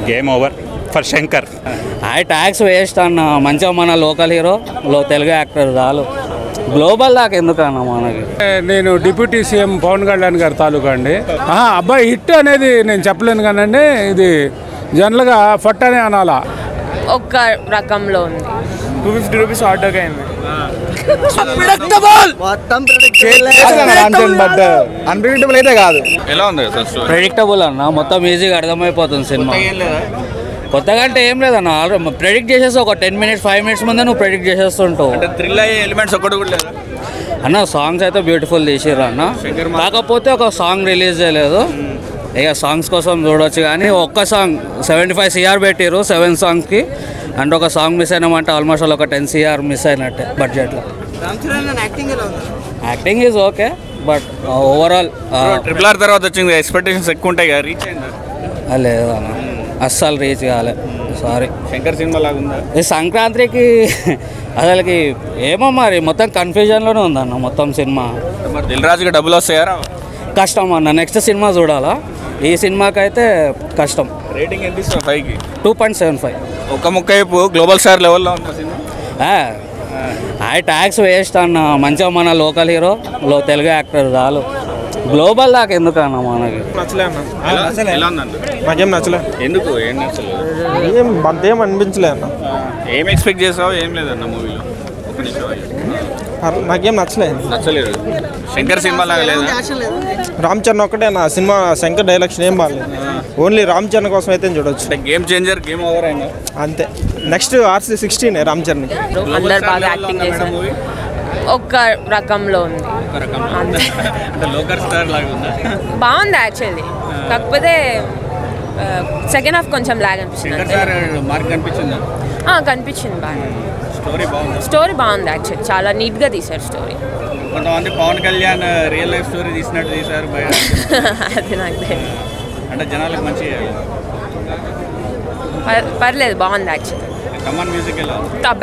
Game over for Shankar. ఆ tax waste అన్న, మంచిగా మన లోకల్ హీరో తెలుగు యాక్టర్ చాలు, గ్లోబల్ దాకా ఎందుకన్నా మనకి. నేను డిప్యూటీ సీఎం పవన్ కళ్యాణ్ గారి తాలూకా అండి. అబ్బాయి హిట్ అనేది నేను చెప్పలేను కానండి, ఇది జనరల్గా ఫట్ అనే అనాలా. ఒక్క రకంలో ఉంది. 250 రూపీస్ ఆర్డర్ అయింది. అన్ప్రెడిక్టబుల్ అయితే కాదు. ఎలా ఉంది ప్రెడిక్టబుల్ అన్న, మొత్తం ఈజీగా అర్థమైపోతుంది సినిమా. కొత్తగా అంటే ఏం లేదన్న, ప్రెడిక్ట్ చేసేసి ఒక 10 మినిట్స్ 5 మినిట్స్ ముందే నువ్వు ప్రెడిక్ట్ చేసేస్తుంటావు. థ్రిల్ అయ్యే ఎలిమెంట్స్ ఒక్కటి కూడా లేదు అన్న. సాంగ్స్ అయితే బ్యూటిఫుల్ తీసిర్రు అన్న, కాకపోతే ఒక సాంగ్ రిలీజ్ చేయలేదు. ఇక సాంగ్స్ కోసం చూడవచ్చు కానీ ఒక్క సాంగ్ 75 CR పెట్టిరు 7 సాంగ్స్కి, అండ్ ఒక సాంగ్ మిస్ అయినామంటే ఆల్మోస్ట్ ఒక 10 CR మిస్ అయినట్టే బడ్జెట్లో. Acting is okay, but overall RRR తర్వాత వచ్చింది, ఎక్స్పెక్టేషన్స్ ఎక్కువ ఉంటాయి కదా, రీచ్ అయిందా? లేదన్న, అస్సలు రీచ్ కాలే, సారీ. శంకర్ సినిమా లాగా ఉందా ఈ సంక్రాంతికి? అసలుకి ఏమో మరి, మొత్తం కన్ఫ్యూజన్లోనే ఉందన్న మొత్తం సినిమా. మరి దిల్ రాజుకి డబ్బులు వస్తాయారా? కష్టం అన్న, నెక్స్ట్ సినిమా చూడాలా. ఈ సినిమాకి అయితే కష్టం. రేటింగ్ ఎంత ఇస్తాం? 5కి 2.75. ఒక ముక్క వైపు గ్లోబల్ స్టార్ లెవెల్లో ఉంది సినిమా. ఆ ట్యాక్స్ వేస్ట్ అన్న, మంచిగా మన లోకల్ హీరో తెలుగు యాక్టర్ చాలు, గ్లోబల్ దాకా ఎందుకన్నా మనకి. నాకేం నచ్చలే. ఎందుకు ఏం నచ్చలేదు? అంతేం అనిపించలే అన్న. ఏం ఎక్స్పెక్ట్ చేసావు? ఏం లేదన్న మూవీలో. ఒక నిమిషం నాకేం నచ్చలేదు. నచ్చలేదు. శంకర్ సినిమా లాగా లేదా? రామ్ చరణ్ ఒక్కటే నా సినిమా, శంకర్ డైరెక్షన్ ఏం బాగాలేదు. ఓన్లీ రామ్ చరణ్ కోసం అయితే చూడొచ్చు. గేమ్ చేంజర్, గేమ్ ఓవర్ అయినా అంతే. Next RC16 Ram Charan. అందరు బాగా యాక్టింగ్ చేశారు. ఒక్క రకంలో ఉంది. బాగుంది యాక్చువల్లీ, కాకపోతే సెకండ్ హాఫ్ కొంచెం లాగ్ అనిపించింది. కనిపించింది బాగా. స్టోరీ బాగుంది యాక్చువల్లీ, చాలా నీట్గా తీశారు స్టోరీ. కొంతమంది Pawan Kalyan real life story తీసినట్టు తీశారు. అది నాకు తెలియదు. అంటే జనాలకు మంచి పర్లేదు, బాగుంది యాక్చువల్లీ. కమన్ మ్యూజిక్ ఎలా?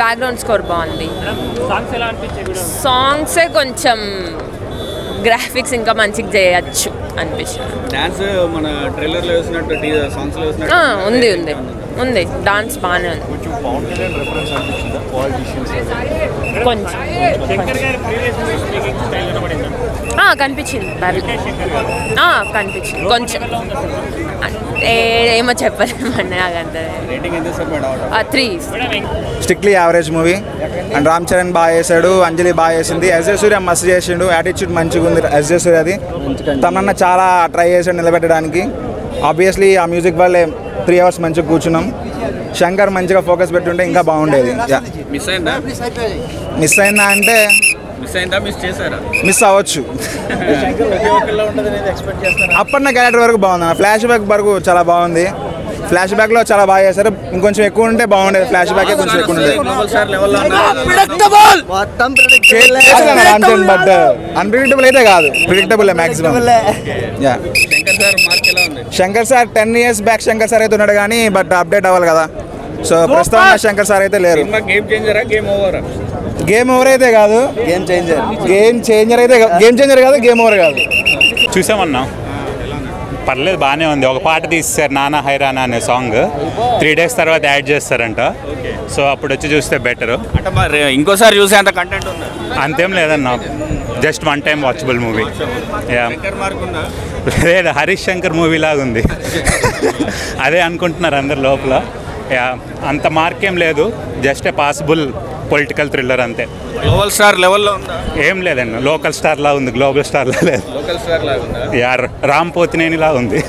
బ్యాక్గ్రౌండ్ స్కోర్ బాగుంది. సాంగ్సే కొంచెం గ్రాఫిక్స్ ఇంకా మంచిగా చేయొచ్చు అనిపిస్తుంది. డాన్స్ మన ట్రైలర్లో వేసినట్టు, సాంగ్స్లో వేసినట్టు ఉంది ఉంది ఉంది డాన్స్ బాగానే ఉంది. కొంచెం కనిపించింది, కనిపించింది కొంచెం. ఏమో చెప్పలేమండి, నాకంత 3. Strictly average movie. And Ram Charan బాగా చేశాడు, అంజలి బాగా చేసింది, ఎస్జే సూర్య మస్తు చేసిండు, యాటిట్యూడ్ మంచిగా ఉంది ఎస్జే సూర్యది. తనన్న చాలా ట్రై చేశాడు నిలబెట్టడానికి. ఆబ్వియస్లీ ఆ మ్యూజిక్ వల్లే 3 అవర్స్ మంచిగా కూర్చున్నాం. శంకర్ మంచిగా ఫోకస్ పెట్టుంటే ఇంకా బాగుండేది. మిస్ అయిందా? మిస్ అయిందా అంటే మిస్ అవ్వచ్చు. అప్పన్న క్యారెక్టర్ వరకు బాగుంది, ఫ్లాష్ బ్యాక్ వరకు చాలా బాగుంది. ఫ్లాష్ బ్యాక్లో చాలా బాగా చేశారు, ఇంకొంచెం ఎక్కువ ఉంటే బాగుండేది. ఫ్లాష్ బ్యాక్ కొంచెం ఎక్కువ ఉండేది. బట్ అన్ప్రెడిక్టబుల్ అయితే కాదు, predictable maximum. Shankar sir 10 years back Shankar sir అయితే ఉన్నాడు కానీ, బట్ అప్డేట్ అవ్వాలి కదా. సో ప్రస్తుతం శంకర్ సార్ అయితే లేరు. గేమ్ ఓవర్ అయితే కాదు, గేమ్ చేంజర్ కాదు, గేమ్ ఓవర్ కాదు. చూసామన్నా, పర్లేదు, బాగానే ఉంది. ఒక పాట తీస్తారు, నానా హైరానా అనే సాంగ్ 3 days తర్వాత యాడ్ చేస్తారంట. సో అప్పుడు వచ్చి చూస్తే బెటర్. అంటే మరి ఇంకోసారి చూసే అంత కంటెంట్ ఉంది? అంతేం లేదన్నా, జస్ట్ 1 time వాచబుల్ మూవీ. లేదు, హరీష్ శంకర్ మూవీ లాగా ఉంది. అదే అనుకుంటున్నారు అందరు లోపల. అంత మార్కేం లేదు, just a possible political thriller అంతే. గ్లోబల్ స్టార్ లెవెల్లో ఉందా? ఏం లేదండి, లోకల్ స్టార్ లా ఉంది, గ్లోబల్ స్టార్ లా లేదు. లోకల్ స్టార్ లాగా ఉందా? యార్ రామ్ పోతినేని లా ఉంది.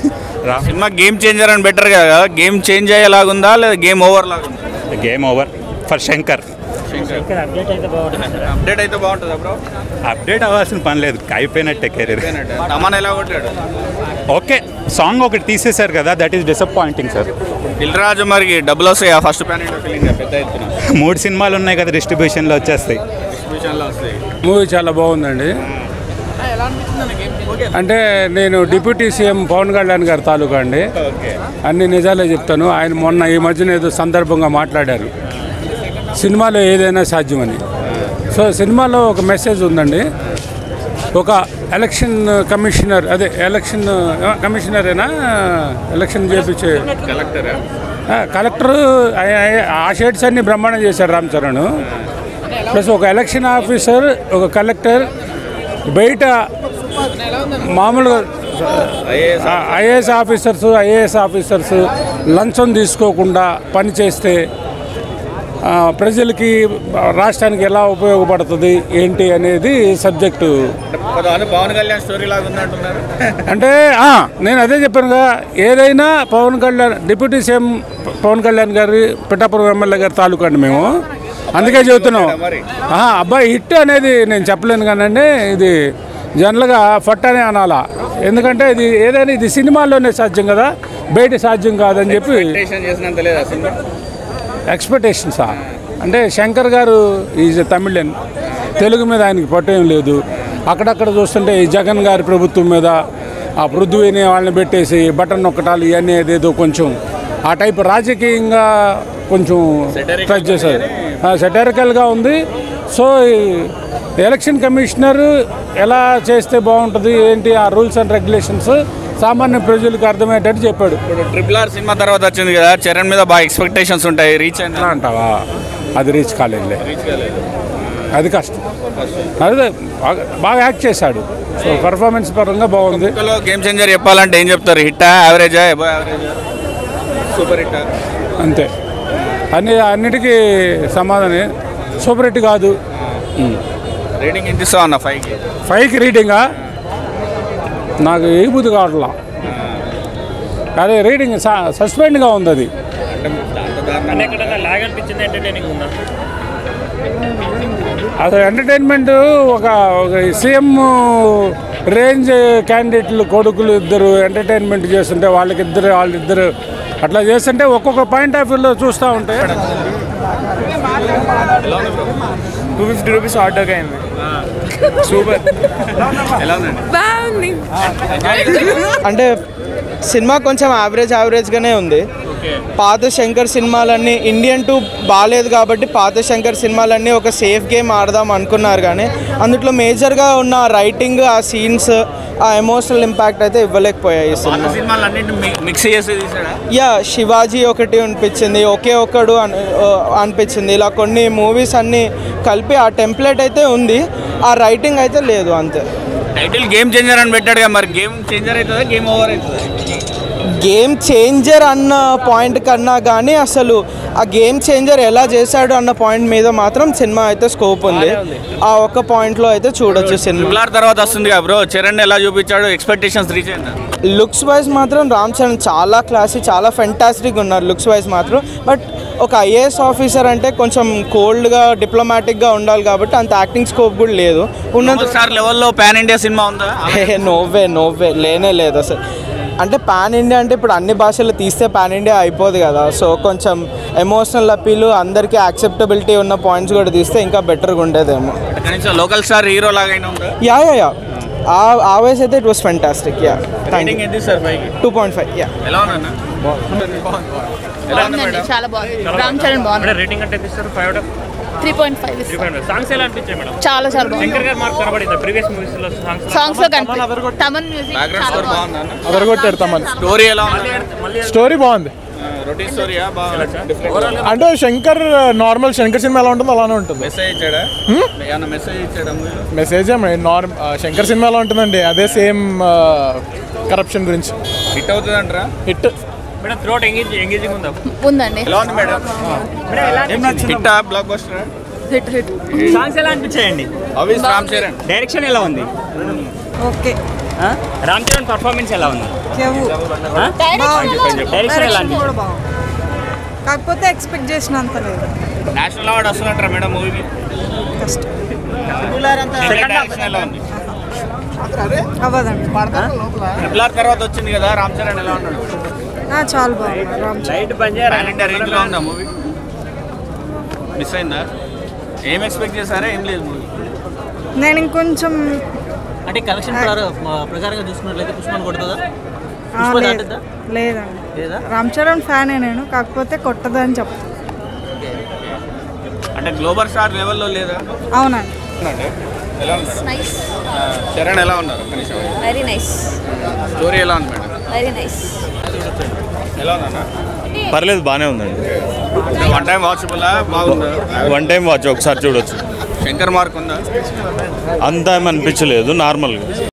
సినిమా గేమ్ చేంజర్ అని బెటర్ కదా, గేమ్ చేంజ్ అయ్యేలాగుందా లేదా గేమ్ ఓవర్ లాగా ఉందా? Game over for Shankar. Update అయితే బాగుంటుందా బ్రో? అప్డేట్ అవ్వాల్సిన పని లేదు, అయిపోయినట్టే కెరీర్. తమన్ ఎలా కొట్టాడు? ఓకే, సాంగ్ ఒకటి తీసేశారు కదా, that is disappointing sir. Dil Raju మరి డబ్బులు వస్తాయి ఫస్ట్ ప్యాన్ ఫీలింగ్ పెద్ద ఎత్తున. 3 సినిమాలు ఉన్నాయి కదా, డిస్ట్రిబ్యూషన్లో వచ్చేస్తాయి. మూవీ చాలా బాగుందండి. అంటే నేను డిప్యూటీ సీఎం పవన్ కళ్యాణ్ గారి తాలూకా అండి. అన్ని నిజాలే చెప్తాను. ఆయన మొన్న ఈ మధ్యన ఏదో సందర్భంగా మాట్లాడారు, సినిమాలో ఏదైనా సాధ్యమని. సో సినిమాలో ఒక మెసేజ్ ఉందండి. ఒక ఎలక్షన్ కమిషనర్, అదే ఎలక్షన్ కమిషనరేనా, ఎలక్షన్ చేపించే కలెక్టర్, ఆ షేడ్స్ అన్ని బ్రహ్మాండం చేశారు రామ్ చరణ్. ప్లస్ ఒక ఎలక్షన్ ఆఫీసర్, ఒక కలెక్టర్ బయట మామూలుగా ఐఏఎస్ ఆఫీసర్స్ లంచం తీసుకోకుండా పనిచేస్తే ప్రజలకి, రాష్ట్రానికి ఎలా ఉపయోగపడుతుంది ఏంటి అనేది సబ్జెక్టు. పవన్ కళ్యాణ్ స్టోరీ లాగా ఉందంటున్నారు. అంటే నేను అదే చెప్పానుగా, ఏదైనా పవన్ కళ్యాణ్, డిప్యూటీ సీఎం పవన్ కళ్యాణ్ గారి పిఠాపురం ఎమ్మెల్యే గారి తాలూకా అండి మేము, అందుకే చెబుతున్నాం. అబ్బాయి హిట్ అనేది నేను చెప్పలేను కానండి, ఇది జనరల్గా ఫట్ అనే అనాలా. ఎందుకంటే ఇది ఏదైనా ఇది సినిమాల్లోనే సాధ్యం కదా, బయట సాధ్యం కాదని చెప్పి. ఎక్స్పెక్టేషన్సా అంటే శంకర్ గారు ఈజ్ తమిళన్, తెలుగు మీద ఆయనకి పట్టేం లేదు. అక్కడక్కడ చూస్తుంటే ఈ జగన్ గారి ప్రభుత్వం మీద ఆ పృథ్వీని వాళ్ళని పెట్టేసి బటన్ నొక్కటాలు ఇవన్నీ ఏదేదో కొంచెం ఆ టైప్ రాజకీయంగా కొంచెం టచ్ చేశారు, సెటారికల్గా ఉంది. సో ఎలక్షన్ కమిషనర్ ఎలా చేస్తే బాగుంటుంది ఏంటి, ఆ రూల్స్ అండ్ రెగ్యులేషన్స్ సామాన్య ప్రజలకు అర్థమయ్యేటట్టు చెప్పాడు. ఇప్పుడు RRR సినిమా తర్వాత వచ్చింది కదా, చరణ్ మీద బాగా ఎక్స్పెక్టేషన్స్ ఉంటాయి, రీచ్ అయినా అంటావా? అది రీచ్ కాలేదు, అది కష్టం. అదే బాగా యాక్ట్ చేశాడు, సో పర్ఫార్మెన్స్ పరంగా బాగుంది. గేమ్ చేంజర్ చెప్పాలంటే ఏం చెప్తారు? హిట్టా, యావరేజా, అబవ్ యావరేజా, సూపర్ హిట్టా? అంతే, అన్నిటికీ సమాధానం. సూపర్ హిట్ కాదు. రేటింగ్ ఎంత ఇస్తావు అన్న? 5కి రేటింగా నాకు ఏ బుద్ధి కావట్లా. అదే రేటింగ్ సస్పెండ్గా ఉంది. అది అసలు ఎంటర్టైన్మెంట్ ఒక సీఎం రేంజ్ క్యాండిడేట్లు కొడుకులు ఇద్దరు ఎంటర్టైన్మెంట్ చేస్తుంటే వాళ్ళిద్దరు అట్లా చేస్తుంటే ఒక్కొక్క పాయింట్ ఆఫ్ వ్యూలో చూస్తూ ఉంటే 250 రూపీస్ ఆర్డర్ అయింది. సూపర్. బాగుంది. అంటే సినిమా కొంచెం యావరేజ్గానే ఉంది. పాత శంకర్ సినిమాలన్నీ ఇండియన్ 2 బాగాలేదు కాబట్టి పాత శంకర్ సినిమాలన్నీ ఒక సేఫ్ గేమ్ ఆడదాం అనుకున్నారు, కానీ అందులో మేజర్గా ఉన్న రైటింగ్, ఆ సీన్స్, ఆ ఎమోషనల్ ఇంపాక్ట్ అయితే ఇవ్వలేకపోయాయి ఈ సినిమా. యా, శివాజీ ఒకటి అనిపించింది, ఒకే ఒక్కడు అనిపించింది. ఇలా కొన్ని మూవీస్ అన్నీ కలిపి ఆ టెంప్లెట్ అయితే ఉంది, ఆ రైటింగ్ అయితే లేదు. అంతే. టైటిల్ గేమ్ చేంజర్ అని పెట్టాడుగా, మరి గేమ్ చేంజర్ అవుతుందా, గేమ్ ఓవర్ అవుతుందా? గేమ్ చేంజర్ అన్న పాయింట్ కన్నా కానీ అసలు ఆ గేమ్ చేంజర్ ఎలా చేశాడు అన్న పాయింట్ మీద మాత్రం సినిమా అయితే స్కోప్ ఉంది. ఆ ఒక్క పాయింట్లో అయితే చూడొచ్చు సినిమా. RRR తర్వాత వస్తుంది కదా బ్రో, చరణ్ ఎలా చూపించాడు, ఎక్స్పెక్టేషన్స్ రీచ్ అయిందా? లుక్స్ వైజ్ మాత్రం రామ్ చరణ్ చాలా క్లాసీ, చాలా ఫెంటాస్టిక్ ఉన్నారు లుక్స్ వైజ్ మాత్రం. బట్ ఒక ఐఏఎస్ ఆఫీసర్ అంటే కొంచెం కోల్డ్గా, డిప్లొమాటిక్గా ఉండాలి కాబట్టి అంత యాక్టింగ్ స్కోప్ కూడా లేదు. ఉన్నంత లెవెల్లో పాన్ ఇండియా సినిమా ఉందా? నోవే లేనే లేదు అసలు. అంటే పాన్ ఇండియా అంటే ఇప్పుడు అన్ని భాషలు తీస్తే పాన్ ఇండియా అయిపోదు కదా. సో కొంచెం ఎమోషనల్ అపీల్, అందరికీ యాక్సెప్టబిలిటీ ఉన్న పాయింట్స్ కూడా తీస్తే ఇంకా బెటర్గా ఉండేదేమో. లోకల్ స్టార్ హీరో లాగా యా ఆ వైస్ అయితే it was fantastic. Yeah, 2.5. Yeah, చాలా బాగుంది. రామ్ చరణ్ బాగుంది. రేటింగ్ అంటే ఇస్తారు 3.5. సాంగ్స్ ఎలా అనిపించాయి మేడం? చాలా బాగుంది. శంకర్ గారు మార్క్ కనబడింది ప్రీవియస్ మూవీస్ లో సాంగ్స్ లో కనిపిస్తుంది. తమన్ మ్యూజిక్ చాలా బాగుంది. అదరగొట్టాడు తమన్. స్టోరీ ఎలా ఉంది? స్టోరీ బాగుంది. రొటీన్ స్టోరీయా? అంటే శంకర్ నార్మల్ శంకర్ సినిమా ఎలా ఉంటుందో అలానే ఉంటుంది. మెసేజ్ ఇచ్చాడా? మెసేజ్ ఇచ్చాడా? మెసేజ్ శంకర్ సినిమా ఎలా ఉంటుందండి, అదే సేమ్ కరప్షన్ గురించి. హిట్ అవుతుంది అంటారా? Hit madam. త్రోట్ ఎంగేజింగ్ ఉందా? ఉందండి. ఎలా ఉంది madam? Hit block buster. Hit. Songs ఎలా అనిపించాయండి? ఆబ్వియస్ రామ్ చరణ్. డైరెక్షన్ ఎలా ఉంది? ఓకే. రామ్ చరణ్ పర్ఫార్మెన్స్ ఎలా ఉంది? డైరెక్షన్ ఎలా ఉంది? కాకపోతే ఎక్స్పెక్ట్ చేసినంత లేదు. నేషనల్ అవార్డు వస్తుందంటారా మేడం మూవీకి? కష్టం. సెకండ్ డైరెక్షన్ ఎలా ఉంది? అవ్వదండి. RRR తర్వాత వచ్చింది కదా, రామ్ చరణ్ ఎలా ఉన్నాడు? చాలా బాగుంది. రామ్ చరణ్ పాన్ ఇండియా రేంజ్లో ఉందా మూవీ? మిస్ అయిందా? ఏం ఎక్స్పెక్ట్ చేశారా? ఏం లేదు మూవీ. నేను ఇంకొంచెం అంటే కలెక్షన్ ప్రకారంగా చూసుకున్నట్లయితే పుష్పని కొడుతుందా? లేదండి, రామ్ చరణ్ ఫ్యానే నేను, కాకపోతే కొట్టదని చెప్తాను. అంటే గ్లోబల్ స్టార్ లెవెల్లో లేదా? అవునండి. ఎలా ఉంది మేడం? నైస్ చరణ్ ఎలా ఉన్నారు కనీసం వెరీ నైస్ స్టోరీ ఎలా ఉంది మేడం? వెరీ నైస్ ఎలా ఉందన్న? పర్లేదు బాగానే ఉందండి. వన్ టైం వాచబుల్ బాగుందా? వన్ టైం వాచ్ ఒకసారి చూడొచ్చు. శంకర్ మార్క్ ఉందా? అంతా ఏమి అనిపించలేదు, నార్మల్గా.